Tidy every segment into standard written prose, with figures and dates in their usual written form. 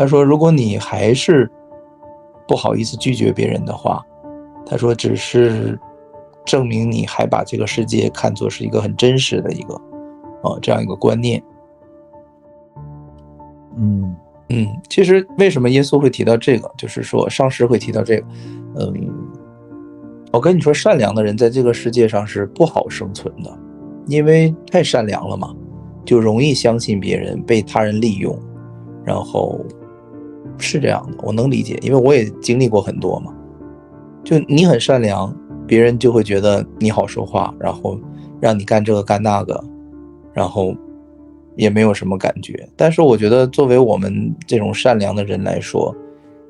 他说如果你还是不好意思拒绝别人的话，他说只是证明你还把这个世界看作是一个很真实的一个这样一个观念。其实为什么耶稣会提到这个，就是说上师会提到这个，我跟你说，善良的人在这个世界上是不好生存的，因为太善良了嘛，就容易相信别人，被他人利用，然后是这样的，我能理解，因为我也经历过很多嘛。就你很善良，别人就会觉得你好说话，然后让你干这个干那个，然后也没有什么感觉。但是我觉得作为我们这种善良的人来说，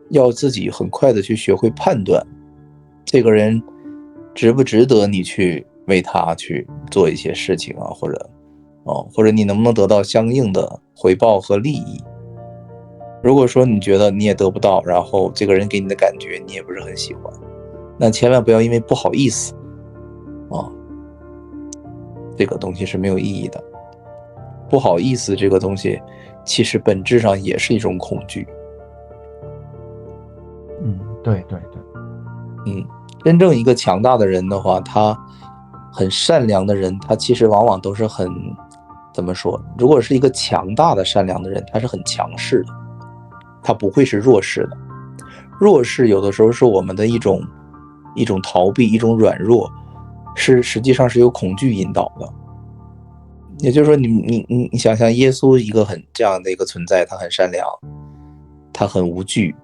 要自己很快的去学会判断这个人值不值得你去为他去做一些事情啊，或者你能不能得到相应的回报和利益。如果说你觉得你也得不到，然后这个人给你的感觉你也不是很喜欢，那千万不要因为不好意思这个东西是没有意义的。不好意思这个东西其实本质上也是一种恐惧。对，真正一个强大的人的话，他很善良的人，他其实往往都是怎么说，如果是一个强大的善良的人，他是很强势的，他不会是弱势的。弱势有的时候是我们的一种逃避，一种软弱，实际上是由恐惧引导的。也就是说你想象耶稣一个这样的一个存在，他很善良，他很无惧，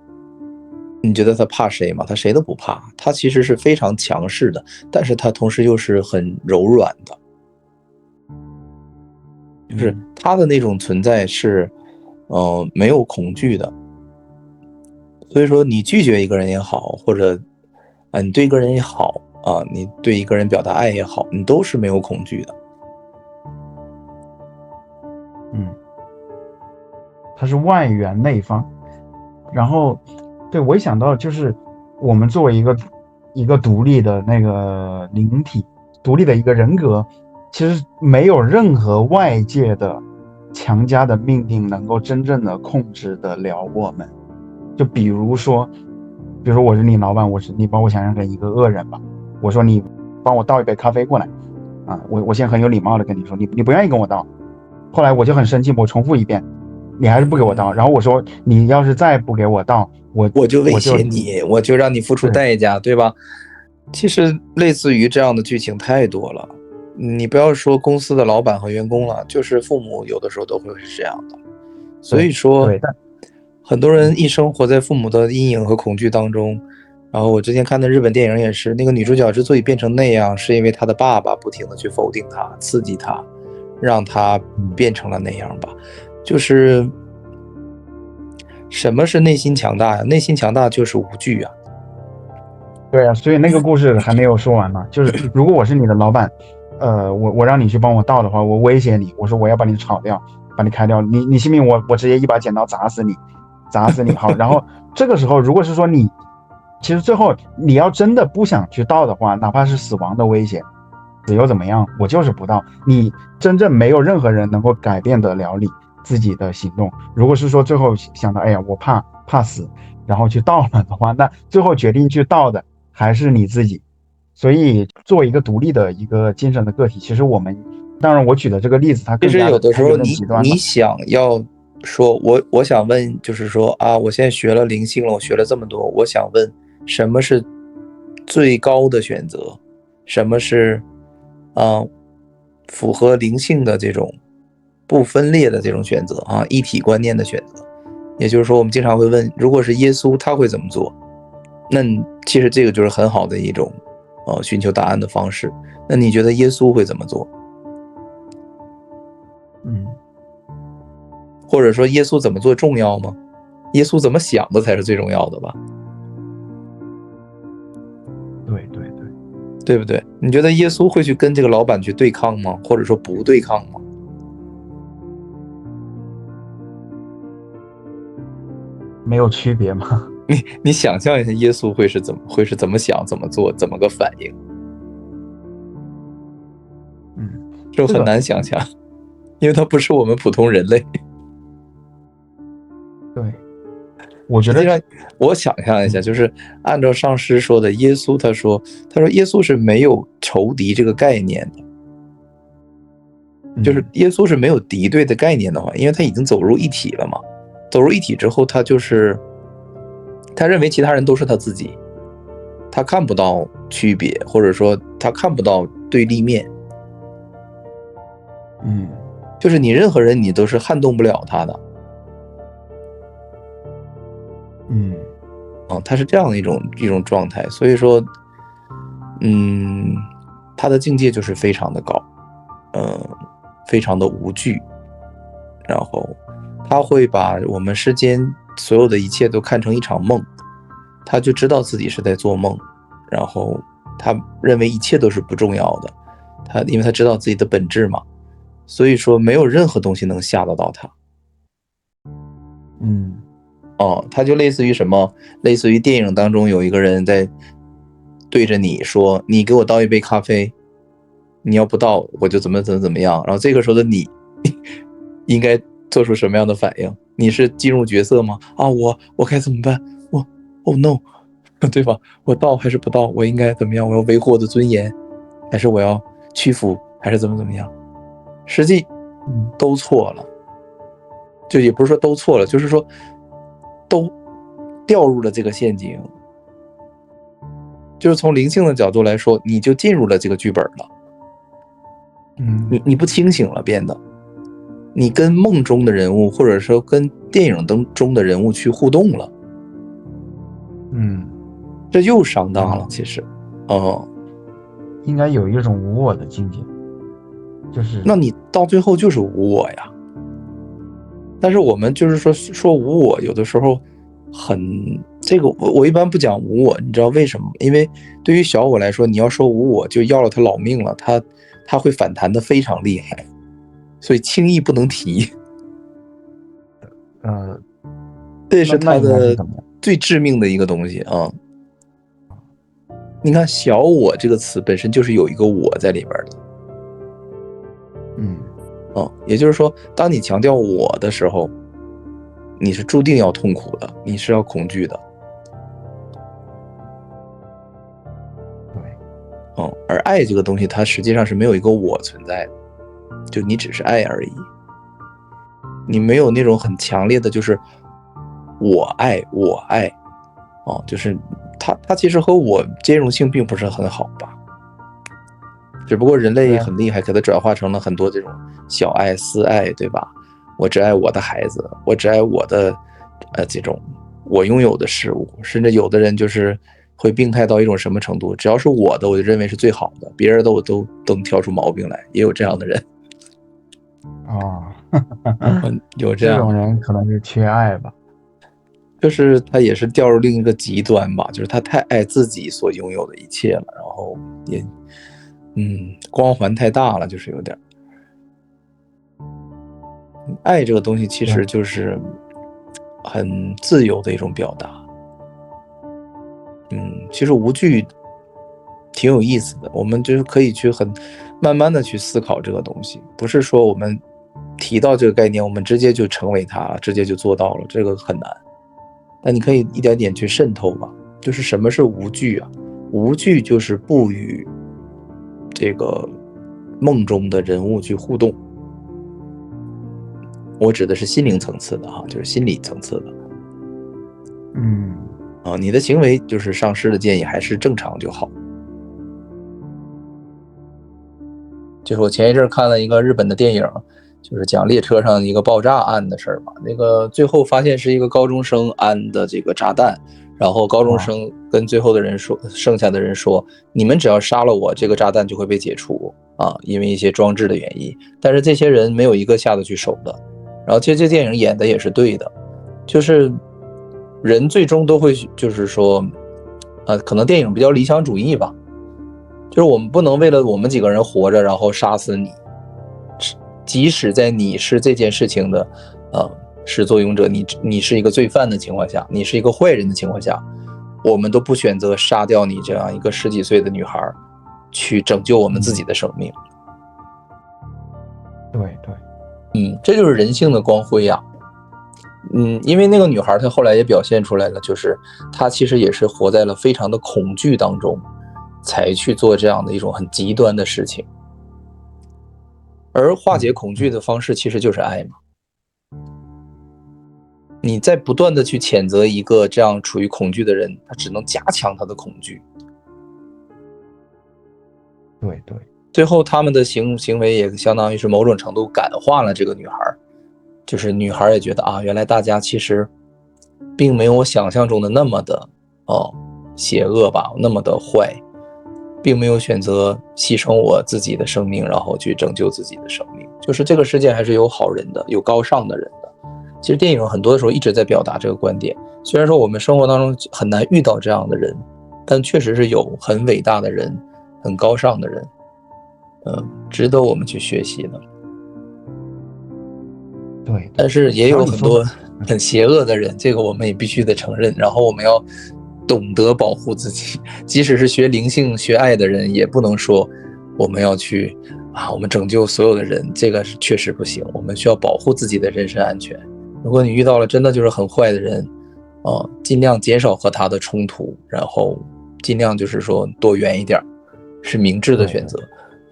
你觉得他怕谁吗？他谁都不怕，他其实是非常强势的，但是他同时又是很柔软的，就是他的那种存在是没有恐惧的。所以说你拒绝一个人也好，或者你对一个人也好你对一个人表达爱也好，你都是没有恐惧的。它是外圆内方。然后对，我一想到就是我们作为一个独立的那个灵体，独立的一个人格，其实没有任何外界的强加的命令能够真正的控制得了我们。就比如说我是你老板，你把我想象成一个恶人吧，我说你帮我倒一杯咖啡过来我先很有礼貌的跟你说，你不愿意跟我倒，后来我就很生气，我重复一遍，你还是不给我倒，然后我说你要是再不给我倒，我就威胁你，我就让你付出代价，对吧？其实类似于这样的剧情太多了，你不要说公司的老板和员工了，就是父母有的时候都会是这样的。所以说很多人一生活在父母的阴影和恐惧当中。然后我之前看的日本电影也是，那个女主角之所以变成那样，是因为她的爸爸不停的去否定她，刺激她，让她变成了那样吧。就是什么是内心强大呀？内心强大就是无惧啊。对啊，所以那个故事还没有说完呢。就是如果我是你的老板，我让你去帮我倒的话，我威胁你，我说我要把你炒掉，把你开掉，你信不信我直接一把剪刀砸死你好。然后这个时候如果是说你其实最后你要真的不想去倒的话，哪怕是死亡的威胁，死又怎么样，我就是不倒。你真正没有任何人能够改变得了你自己的行动。如果是说最后想到哎呀我怕死，然后去倒了的话，那最后决定去倒的还是你自己。所以作为一个独立的一个精神的个体，其实我们当然我举的这个例子它其实更加的它有点极端你想要说我想问，就是说我现在学了灵性了，我学了这么多，我想问什么是最高的选择，什么是符合灵性的这种不分裂的这种选择一体观念的选择。也就是说我们经常会问，如果是耶稣他会怎么做？那其实这个就是很好的一种寻求答案的方式。那你觉得耶稣会怎么做？或者说耶稣怎么做重要吗？耶稣怎么想的才是最重要的吧？对不对？你觉得耶稣会去跟这个老板去对抗吗？或者说不对抗吗？没有区别吗？你想象一下耶稣会是怎么想，怎么做，怎么个反应？这很难想象，因为他不是我们普通人类。对，我觉得实际上，我想象一下，就是按照上师说的，耶稣他说耶稣是没有仇敌这个概念的，就是耶稣是没有敌对的概念的话，因为他已经走入一体了嘛。走入一体之后，他认为其他人都是他自己，他看不到区别，或者说他看不到对立面。就是你任何人你都是撼动不了他的。他是这样的一种状态，所以说，他的境界就是非常的高，非常的无惧，然后他会把我们世间所有的一切都看成一场梦，他就知道自己是在做梦，然后他认为一切都是不重要的，因为他知道自己的本质嘛，所以说没有任何东西能吓得到他。他就类似于什么？类似于电影当中有一个人在对着你说：“你给我倒一杯咖啡，你要不倒我就怎么样。”然后这个时候的你应该做出什么样的反应？你是进入角色吗？我该怎么办？Oh no， 对吧？我倒还是不倒？我应该怎么样？我要维护我的尊严，还是我要屈服，还是怎么样？实际都错了，就也不是说都错了，就是说都掉入了这个陷阱。就是从灵性的角度来说，你就进入了这个剧本了。你不清醒了，变得你跟梦中的人物，或者说跟电影中的人物去互动了。这又上当了，其实。应该有一种无我的境界，就是那你到最后就是无我呀。但是我们就是说无我，有的时候这个我一般不讲无我，你知道为什么？因为对于小我来说，你要说无我就要了他老命了，他会反弹的非常厉害，所以轻易不能提。这是他的最致命的一个东西啊。你看小我这个词本身就是有一个我在里边的。也就是说，当你强调我的时候，你是注定要痛苦的，你是要恐惧的。而爱这个东西，它实际上是没有一个我存在的，就你只是爱而已。你没有那种很强烈的，就是我爱，就是它其实和我兼容性并不是很好吧。只不过人类很厉害，给它转化成了很多这种小爱、私爱，对吧？我只爱我的孩子，我只爱我的这种我拥有的事物，甚至有的人就是会病态到一种什么程度？只要是我的，我就认为是最好的，别人的我都能挑出毛病来，也有这样的人。有这种人可能是缺爱吧，就是他也是掉入另一个极端吧，就是他太爱自己所拥有的一切了，然后也光环太大了，就是有点。爱这个东西其实就是很自由的一种表达。其实无惧挺有意思的，我们就是可以去很慢慢的去思考这个东西，不是说我们提到这个概念，我们直接就成为它，直接就做到了，这个很难。但你可以一点点去渗透吧，就是什么是无惧啊？无惧就是不与这个梦中的人物去互动。我指的是心灵层次的哈，就是心理层次的。你的行为就是上师的建议，还是正常就好。就是我前一阵看了一个日本的电影，就是讲列车上一个爆炸案的事儿嘛。那个最后发现是一个高中生安的这个炸弹，然后高中生跟最后的人说，剩下的人说，你们只要杀了我，这个炸弹就会被解除啊，因为一些装置的原因。但是这些人没有一个下得去手的。然后其实这电影演的也是对的，就是人最终都会就是说，可能电影比较理想主义吧。就是我们不能为了我们几个人活着，然后杀死你，即使在你是这件事情的始作俑者，你是一个罪犯的情况下，你是一个坏人的情况下，我们都不选择杀掉你这样一个10几岁的女孩，去拯救我们自己的生命。对，这就是人性的光辉呀。因为那个女孩她后来也表现出来了，就是她其实也是活在了非常的恐惧当中，才去做这样的一种很极端的事情。而化解恐惧的方式其实就是爱嘛。你在不断的去谴责一个这样处于恐惧的人，他只能加强他的恐惧。对对，最后他们的行为也相当于是某种程度感化了这个女孩，就是女孩也觉得啊，原来大家其实并没有我想象中的那么的邪恶吧，那么的坏，并没有选择牺牲我自己的生命，然后去拯救自己的生命。就是这个世界还是有好人的，有高尚的人的。其实电影很多的时候一直在表达这个观点，虽然说我们生活当中很难遇到这样的人，但确实是有很伟大的人，很高尚的人，值得我们去学习的。对，但是也有很多很邪恶的人，这个我们也必须得承认。然后我们要懂得保护自己，即使是学灵性、学爱的人，也不能说我们要去我们拯救所有的人，这个是确实不行。我们需要保护自己的人身安全。如果你遇到了真的就是很坏的人，尽量减少和他的冲突，然后尽量就是说躲远一点，是明智的选择。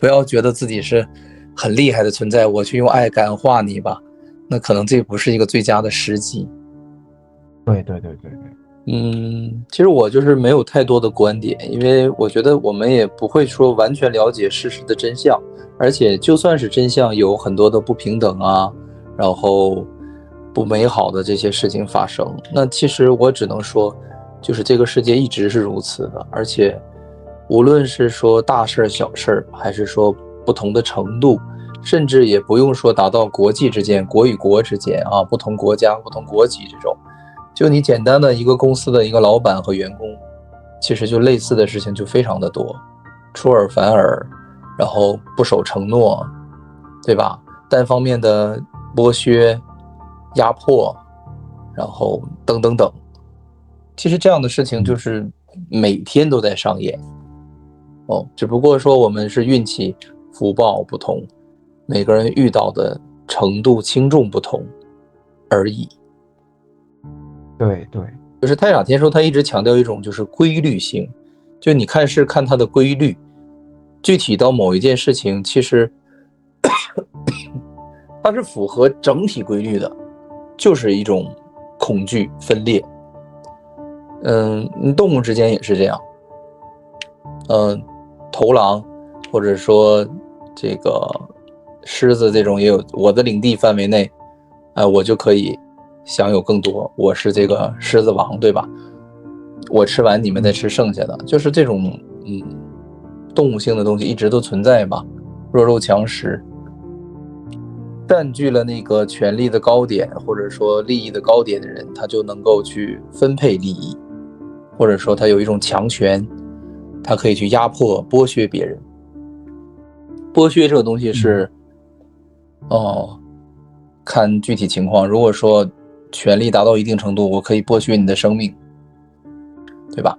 不要觉得自己是很厉害的存在，我去用爱感化你吧，那可能这不是一个最佳的时机。对，其实我就是没有太多的观点，因为我觉得我们也不会说完全了解事实的真相，而且就算是真相，有很多的不平等啊，然后不美好的这些事情发生。那其实我只能说，就是这个世界一直是如此的，而且无论是说大事小事，还是说不同的程度，甚至也不用说达到国际之间、国与国之间不同国家、不同国籍这种。就你简单的一个公司的一个老板和员工，其实就类似的事情就非常的多，出尔反尔，然后不守承诺，对吧？单方面的剥削、压迫，然后等等等。其实这样的事情就是每天都在上演。只不过说我们是运气、福报不同，每个人遇到的程度轻重不同而已。对，就是太上天说他一直强调一种就是规律性，就你看是看它的规律，具体到某一件事情，其实它是符合整体规律的，就是一种恐惧分裂。动物之间也是这样，头狼或者说这个狮子这种也有，我的领地范围内，我就可以享有更多，我是这个狮子王，对吧？我吃完你们再吃剩下的，就是这种动物性的东西一直都存在吧，弱肉强食，占据了那个权力的高点或者说利益的高点的人，他就能够去分配利益，或者说他有一种强权，他可以去压迫剥削别人。剥削这个东西是看具体情况，如果说权力达到一定程度，我可以剥削你的生命，对吧？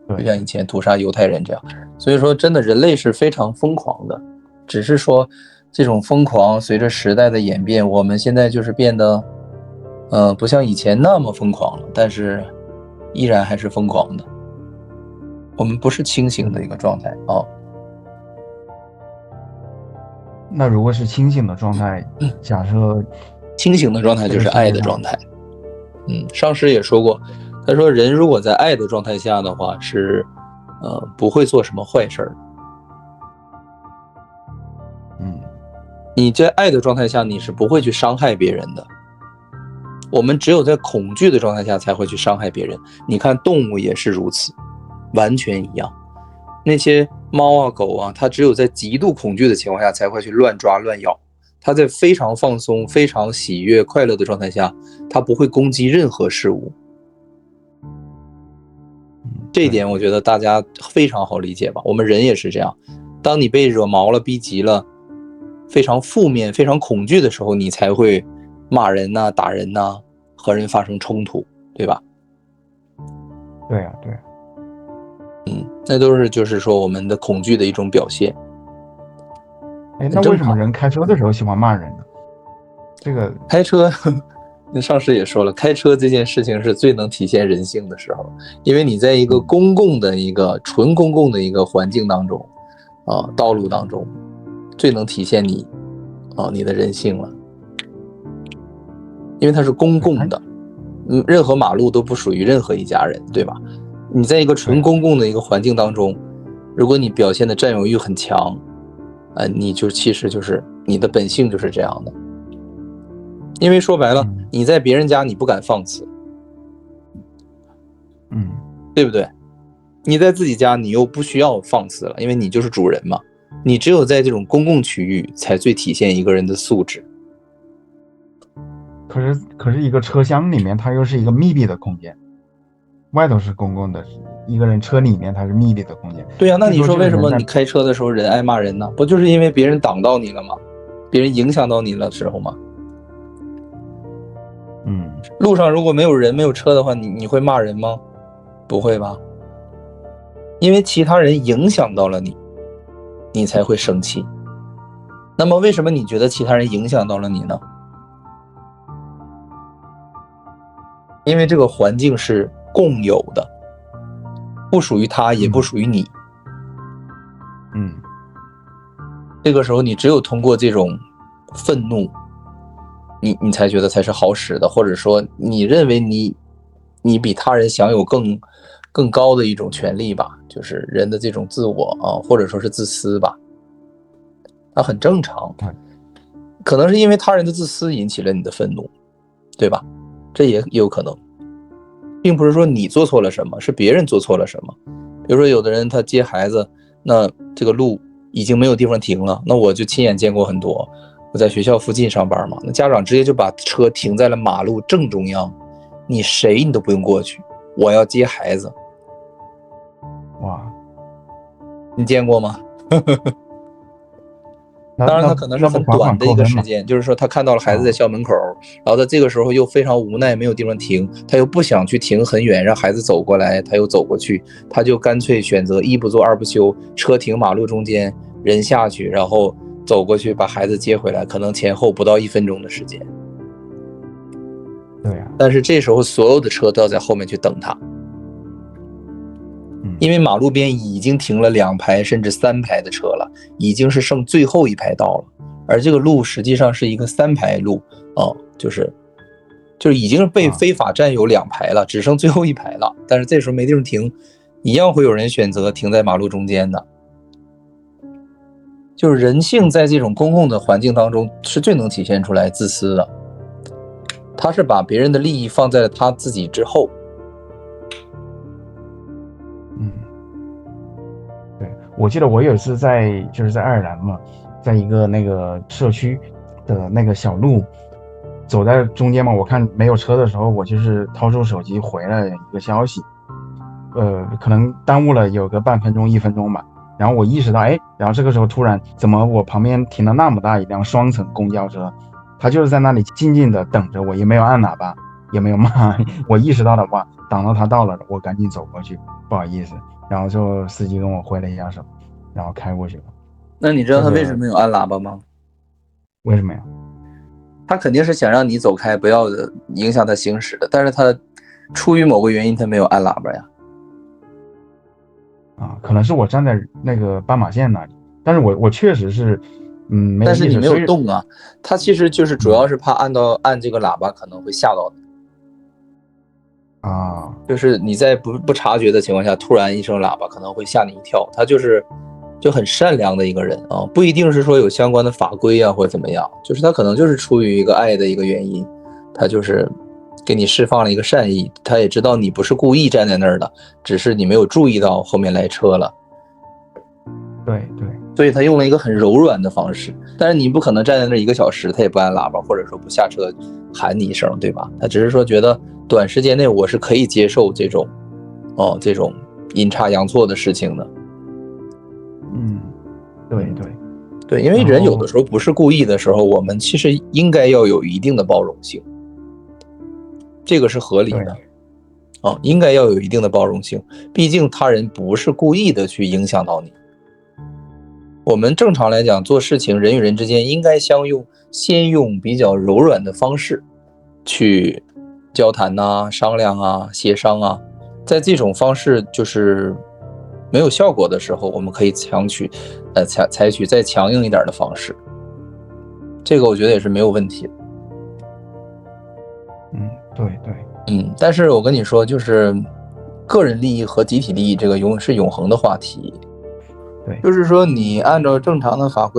对，就像以前屠杀犹太人这样。所以说真的人类是非常疯狂的，只是说这种疯狂随着时代的演变，我们现在就是变得不像以前那么疯狂了，但是依然还是疯狂的，我们不是清醒的一个状态。那如果是清醒的状态，假设清醒的状态就是爱的状态。上师也说过，他说人如果在爱的状态下的话，是不会做什么坏事。你在爱的状态下，你是不会去伤害别人的。我们只有在恐惧的状态下才会去伤害别人。你看动物也是如此，完全一样。那些猫啊狗啊，它只有在极度恐惧的情况下才会去乱抓乱咬，它在非常放松非常喜悦快乐的状态下，它不会攻击任何事物。这一点我觉得大家非常好理解吧，我们人也是这样，当你被惹毛了逼急了，非常负面非常恐惧的时候，你才会骂人呐打人呐，和人发生冲突，对吧？对啊那都是就是说我们的恐惧的一种表现。那为什么人开车的时候喜欢骂人呢？这个开车那上师也说了，开车这件事情是最能体现人性的时候，因为你在一个公共的一个纯公共的一个环境当中，道路当中，最能体现你的人性了，因为它是公共的，任何马路都不属于任何一家人，对吧？你在一个纯公共的一个环境当中，如果你表现的占有欲很强，你就其实就是你的本性就是这样的。因为说白了，你在别人家你不敢放肆，对不对？你在自己家你又不需要放肆了，因为你就是主人嘛。你只有在这种公共区域才最体现一个人的素质。可是一个车厢里面它又是一个密闭的空间，外头是公共的，一个人车里面它是密闭的空间。对呀，那你说为什么你开车的时候人爱骂人呢？不就是因为别人挡到你了吗？别人影响到你了时候吗？路上如果没有人没有车的话，你会骂人吗？不会吧，因为其他人影响到了你，你才会生气。那么为什么你觉得其他人影响到了你呢？因为这个环境是共有的，不属于他也不属于你。这个时候你只有通过这种愤怒，你才觉得才是好使的，或者说你认为你比他人享有更高的一种权利吧，就是人的这种自我或者说是自私吧，它很正常。可能是因为他人的自私引起了你的愤怒，对吧？这也有可能，并不是说你做错了什么，是别人做错了什么。比如说有的人他接孩子，那这个路已经没有地方停了，那我就亲眼见过很多。我在学校附近上班嘛，那家长直接就把车停在了马路正中央，你谁你都不用过去，我要接孩子。哇，你见过吗？当然他可能是很短的一个时间，就是说他看到了孩子在校门口，然后他这个时候又非常无奈，没有地方停，他又不想去停很远让孩子走过来，他又走过去，他就干脆选择一不做二不休，车停马路中间，人下去，然后走过去把孩子接回来，可能前后不到1分钟的时间。对呀，但是这时候所有的车都要在后面去等他，因为马路边已经停了2排甚至3排的车了，已经是剩最后1排道了，而这个路实际上是一个3排路就是已经被非法占有2排了，只剩最后1排了，但是这时候没地方停，一样会有人选择停在马路中间的。就是人性在这种公共的环境当中是最能体现出来自私的，他是把别人的利益放在了他自己之后。对，我记得我有一次就是在爱尔兰嘛，在一个那个社区的那个小路，走在中间嘛，我看没有车的时候，我就是掏出手机回了一个消息，可能耽误了有个半分钟1分钟吧。然后我意识到，然后这个时候突然怎么我旁边停了那么大一辆双层公交车，他就是在那里静静的等着我，也没有按喇叭，也没有骂。我意识到的话，挡到他到了，我赶紧走过去，不好意思。然后就司机跟我挥了一下手，然后开过去了。那你知道他为什么没有按喇叭吗？为什么呀？他肯定是想让你走开，不要影响他行驶的，但是他出于某个原因他没有按喇叭呀。可能是我站在那个斑马线那里，但是我确实是没有意识，但是你没有动啊，他其实就是主要是怕按这个喇叭可能会吓到你就是你在不察觉的情况下突然一声喇叭可能会吓你一跳，他就很善良的一个人不一定是说有相关的法规啊或者怎么样，就是他可能就是出于一个爱的一个原因，他就是给你释放了一个善意，他也知道你不是故意站在那儿的，只是你没有注意到后面来车了。对，所以他用了一个很柔软的方式，但是你不可能站在那1个小时他也不按喇叭，或者说不下车喊你一声，对吧？他只是说觉得短时间内我是可以接受这种阴差阳错的事情的。对，因为人有的时候不是故意的时候，我们其实应该要有一定的包容性，这个是合理的应该要有一定的包容性，毕竟他人不是故意的去影响到你。我们正常来讲做事情，人与人之间应该先用比较柔软的方式去交谈啊、商量啊、协商啊，在这种方式就是没有效果的时候，我们可以采取再强硬一点的方式，这个我觉得也是没有问题的。对。但是我跟你说，就是个人利益和集体利益这个是永恒的话题。对，就是说你按照正常的法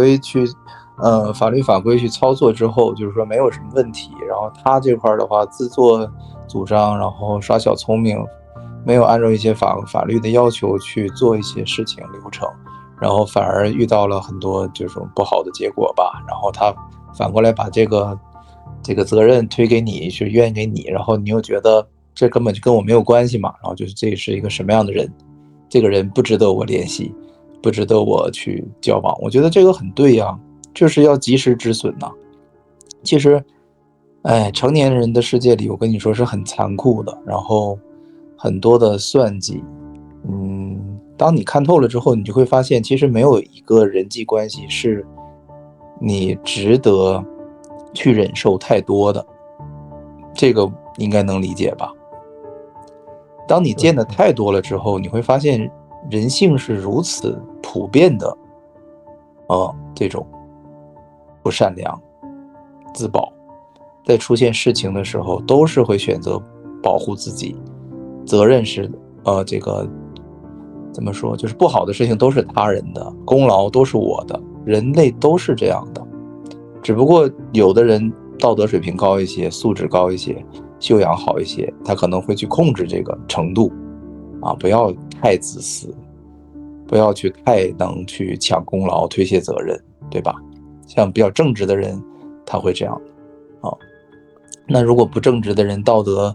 律法规去操作之后，就是说没有什么问题。然后他这块的话自作主张，然后耍小聪明，没有按照一些法律的要求去做一些事情流程，然后反而遇到了很多这种不好的结果吧。然后他反过来把这个责任推给你，是怨给你，然后你又觉得这根本就跟我没有关系嘛，然后就是这是一个什么样的人，这个人不值得我联系，不值得我去交往。我觉得这个很对呀，就是要及时止损呐。其实成年人的世界里，我跟你说是很残酷的，然后很多的算计。当你看透了之后，你就会发现其实没有一个人际关系是你值得去忍受太多的，这个应该能理解吧。当你见的太多了之后，你会发现人性是如此普遍的这种不善良、自保，在出现事情的时候都是会选择保护自己，责任是这个怎么说，就是不好的事情都是他人的，功劳都是我的，人类都是这样的。只不过有的人道德水平高一些，素质高一些，修养好一些，他可能会去控制这个程度不要太自私，不要去太能去抢功劳推卸责任，对吧？像比较正直的人他会这样那如果不正直的人，道德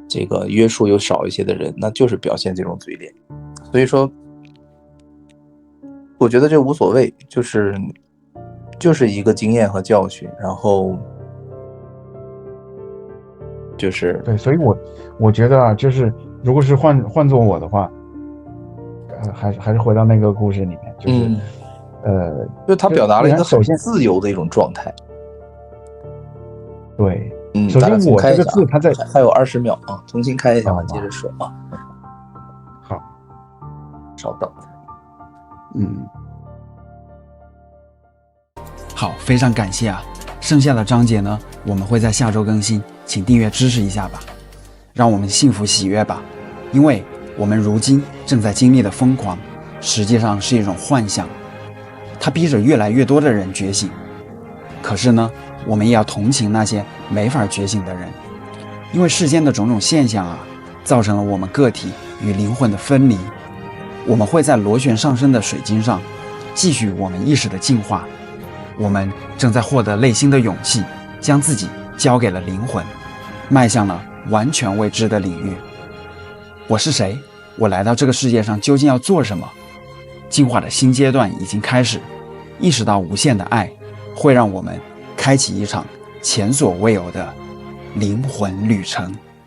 这个约束又少一些的人，那就是表现这种嘴脸。所以说我觉得这无所谓，就是一个经验和教训，然后就是对，所以我觉得就是如果是换做我的话，还是回到那个故事里面，就是就他表达了一个很首先自由的一种状态。对，首先我这个字它在还有20秒重新开一下，接着说好，稍等。好，非常感谢剩下的章节呢，我们会在下周更新，请订阅支持一下吧，让我们幸福喜悦吧。因为我们如今正在经历的疯狂，实际上是一种幻象，它逼着越来越多的人觉醒。可是呢，我们也要同情那些没法觉醒的人，因为世间的种种现象造成了我们个体与灵魂的分离。我们会在螺旋上升的水晶上继续我们意识的进化。我们正在获得内心的勇气，将自己交给了灵魂，迈向了完全未知的领域。我是谁？我来到这个世界上究竟要做什么？进化的新阶段已经开始，意识到无限的爱会让我们开启一场前所未有的灵魂旅程。